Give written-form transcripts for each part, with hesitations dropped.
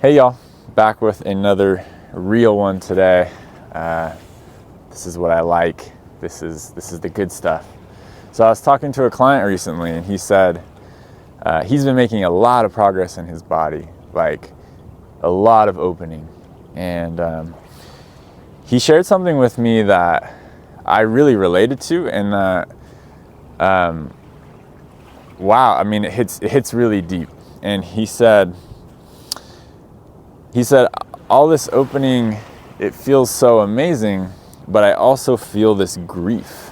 Hey y'all, back with another real one today. This is what I like. This is the good stuff. So I was talking to a client recently, and he said he's been making a lot of progress in his body, like a lot of opening. And he shared something with me that I really related to, and that wow, I mean, it hits really deep. And he said all this opening, it feels so amazing, but I also feel this grief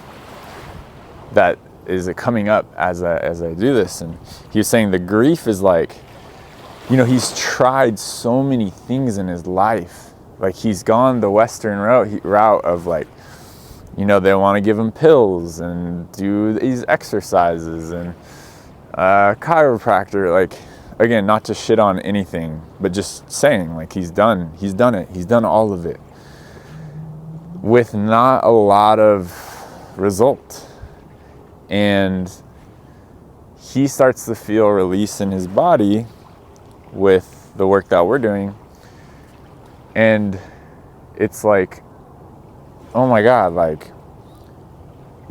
that is coming up as I do this. And he was saying the grief is like, he's tried so many things in his life. Like, he's gone the Western route of, like, they want to give him pills and do these exercises and chiropractor, like, again, not to shit on anything, but just saying, like, he's done it. He's done all of it with not a lot of result. And he starts to feel release in his body with the work that we're doing. And it's like, oh my God, like,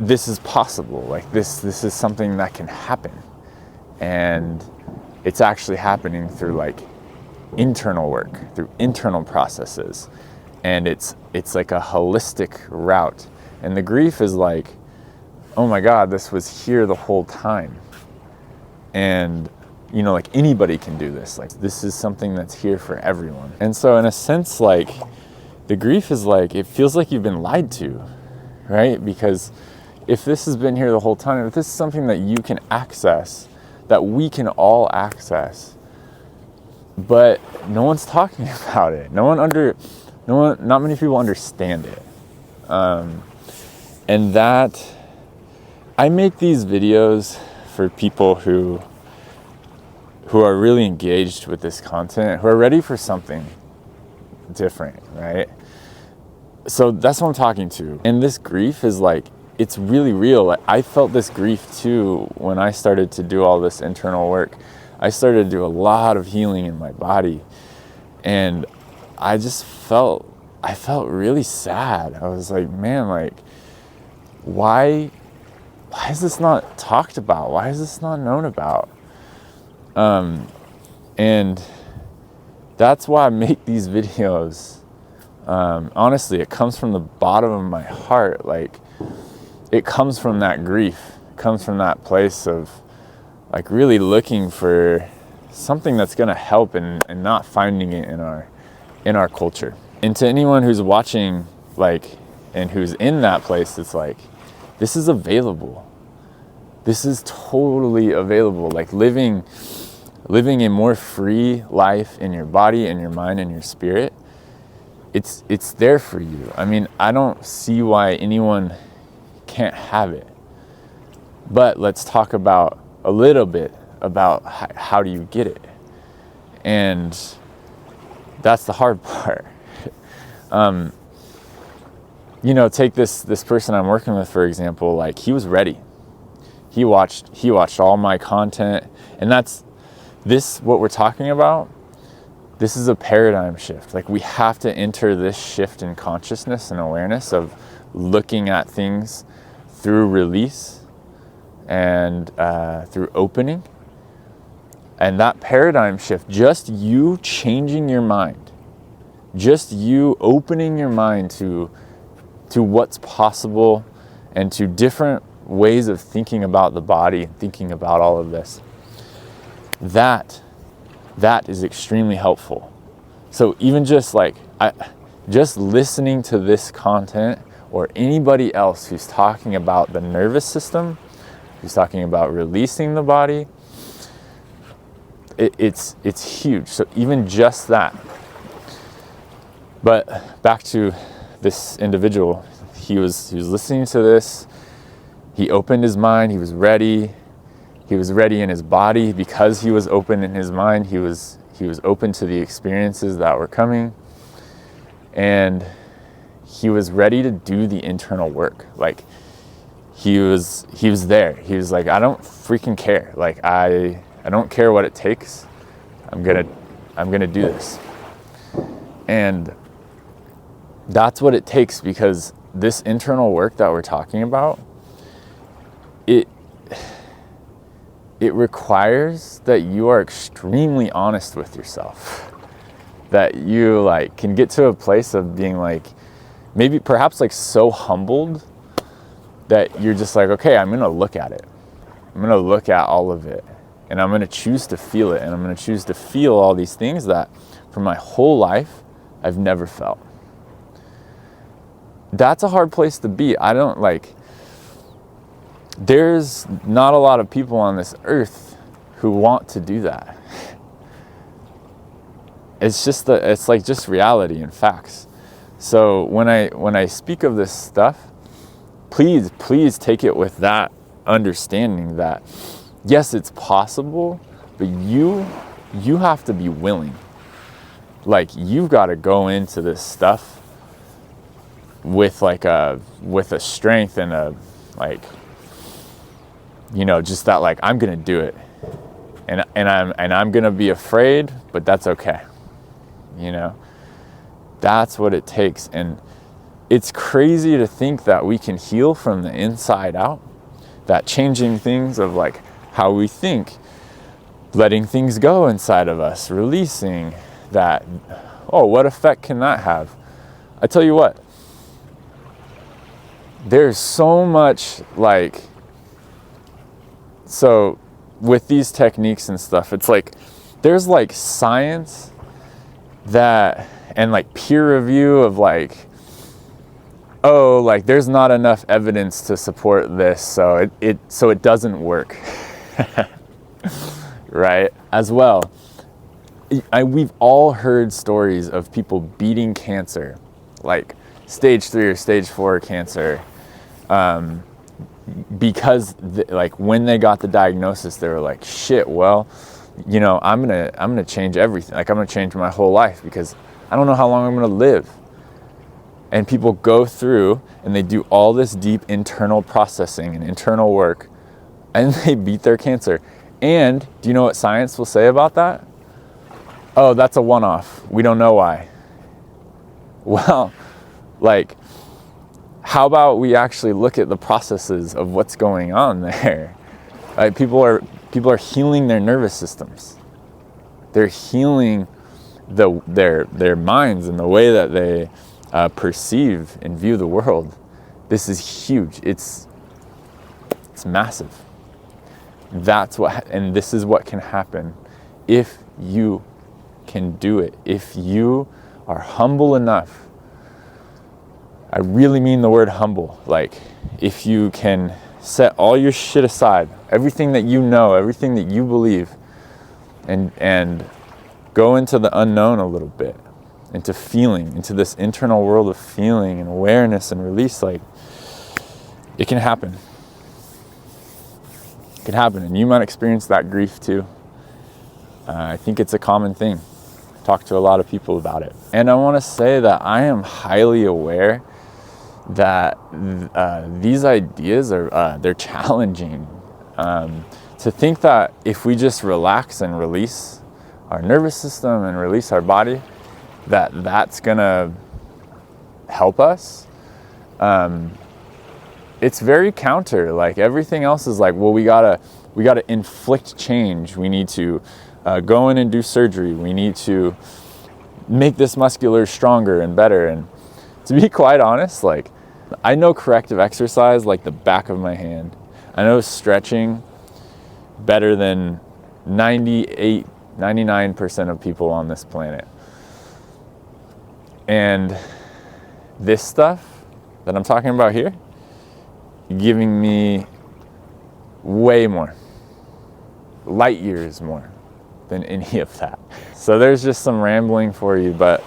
this is possible. Like, this is something that can happen. And it's actually happening through, like, internal work, through internal processes. And it's like a holistic route. And the grief is like, oh my God, this was here the whole time. And, like, anybody can do this. Like, this is something that's here for everyone. And so in a sense, like, the grief is like, it feels like you've been lied to, right? Because if this has been here the whole time, if this is something that you can access, that we can all access, but no one's talking about it. Not many people understand it. And that, I make these videos for people who are really engaged with this content, who are ready for something different, right? So that's what I'm talking to. And this grief is like, it's really real. Like, I felt this grief too when I started to do all this internal work. I started to do a lot of healing in my body, and I felt really sad. I was like, man, like, why is this not talked about? Why is this not known about? And that's why I make these videos. Honestly, it comes from the bottom of my heart. Like, it comes from that grief. It comes from that place of, like, really looking for something that's going to help and not finding it in our culture. And to anyone who's watching, like, and who's in that place, it's like, this is available. This is totally available. Like, living a more free life in your body and your mind and your spirit, it's there for you. I mean, I don't see why anyone can't have it. But let's talk about a little bit about how do you get it. And that's the hard part. Take this person I'm working with, for example. Like, he was ready. He watched all my content, and that's what we're talking about. This is a paradigm shift. Like, we have to enter this shift in consciousness and awareness of looking at things through release and through opening. And that paradigm shift, just you changing your mind, just you opening your mind to what's possible and to different ways of thinking about the body and thinking about all of this, that is extremely helpful. So even just listening to this content, or anybody else who's talking about the nervous system, who's talking about releasing the body, it's huge. So even just that. But back to this individual, he was listening to this. He opened his mind. He was ready. He was ready in his body because he was open in his mind. He was open to the experiences that were coming, and he was ready to do the internal work. Like, he was there. He was like, I don't freaking care. Like, I don't care what it takes. I'm gonna do this. And that's what it takes, because this internal work that we're talking about, it requires that you are extremely honest with yourself, that you like can get to a place of being like, maybe perhaps like so humbled that you're just like, okay, I'm gonna look at it. I'm gonna look at all of it, and I'm gonna choose to feel it, and I'm gonna choose to feel all these things that for my whole life I've never felt. That's a hard place to be. There's not a lot of people on this earth who want to do that. It's like just reality and facts. So when I speak of this stuff, please take it with that understanding that yes, it's possible, but you have to be willing. Like, you've got to go into this stuff with a strength and a like, you know, just that like, I'm gonna do it, and I'm gonna be afraid, but that's okay. You know, that's what it takes. And it's crazy to think that we can heal from the inside out, that changing things of like how we think, letting things go inside of us, releasing that. Oh, what effect can that have? I tell you what, there's so much like, so with these techniques and stuff, it's like there's like science that, and like peer review of like, oh, like there's not enough evidence to support this, so it doesn't work. Right? As well, we've all heard stories of people beating cancer, like stage 3 or stage 4 cancer, because like when they got the diagnosis, they were like, shit, well, you know, I'm gonna change everything. Like, I'm gonna change my whole life because I don't know how long I'm gonna live. And people go through and they do all this deep internal processing and internal work, and they beat their cancer. And do you know what science will say about that? Oh, that's a one-off. We don't know why. Well, like, how about we actually look at the processes of what's going on there? Like, people are healing their nervous systems. They're healing their minds and the way that they perceive and view the world. This is huge. It's massive. And this is what can happen if you can do it. If you are humble enough. I really mean the word humble. Like, if you can set all your shit aside, everything that you know, everything that you believe, and go into the unknown a little bit, into feeling, into this internal world of feeling and awareness and release, like, it can happen. It can happen, and you might experience that grief too. I think it's a common thing. I talk to a lot of people about it. And I want to say that I am highly aware that these ideas are they're challenging. To think that if we just relax and release our nervous system and release our body, that's gonna help us. It's very counter. Like, everything else is like, well, we gotta inflict change. We need to go in and do surgery. We need to make this muscular stronger and better. And to be quite honest, like, I know corrective exercise like the back of my hand. I know stretching better than 99% of people on this planet. And this stuff that I'm talking about here, giving me way more, light years more than any of that. So there's just some rambling for you, but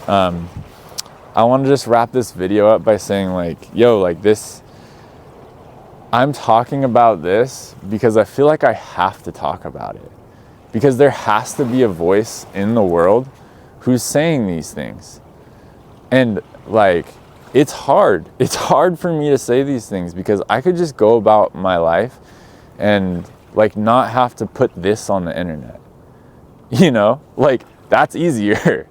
I want to just wrap this video up by saying, like, yo, like, this, I'm talking about this because I feel like I have to talk about it, because there has to be a voice in the world who's saying these things. And like, it's hard for me to say these things, because I could just go about my life and like not have to put this on the internet, you know, like, that's easier.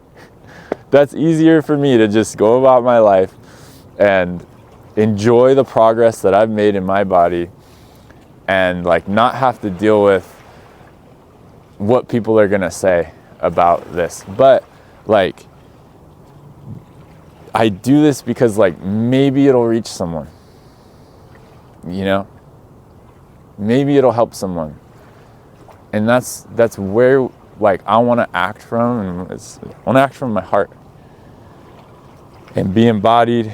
That's easier for me to just go about my life and enjoy the progress that I've made in my body, and like not have to deal with what people are gonna say about this. But like, I do this because like maybe it'll reach someone, you know, maybe it'll help someone. And that's where like I want to act from, and I want to act from my heart and be embodied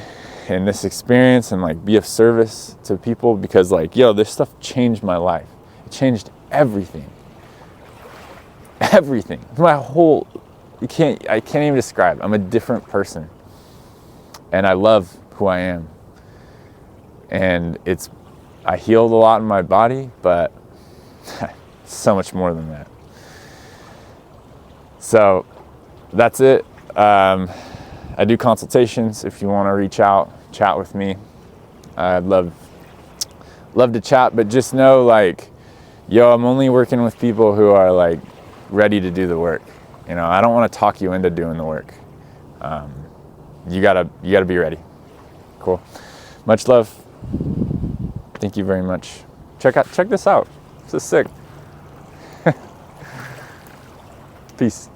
in this experience and like be of service to people, because like, yo, this stuff changed my life. It changed everything. Everything. My whole, I can't even describe. I'm a different person. And I love who I am. And I healed a lot in my body, but so much more than that. So that's it. I do consultations if you want to reach out, chat with me. I'd love to chat, but just know like, yo, I'm only working with people who are like ready to do the work. You know, I don't want to talk you into doing the work. You gotta be ready. Cool. Much love. Thank you very much. Check this out. This is sick. Peace.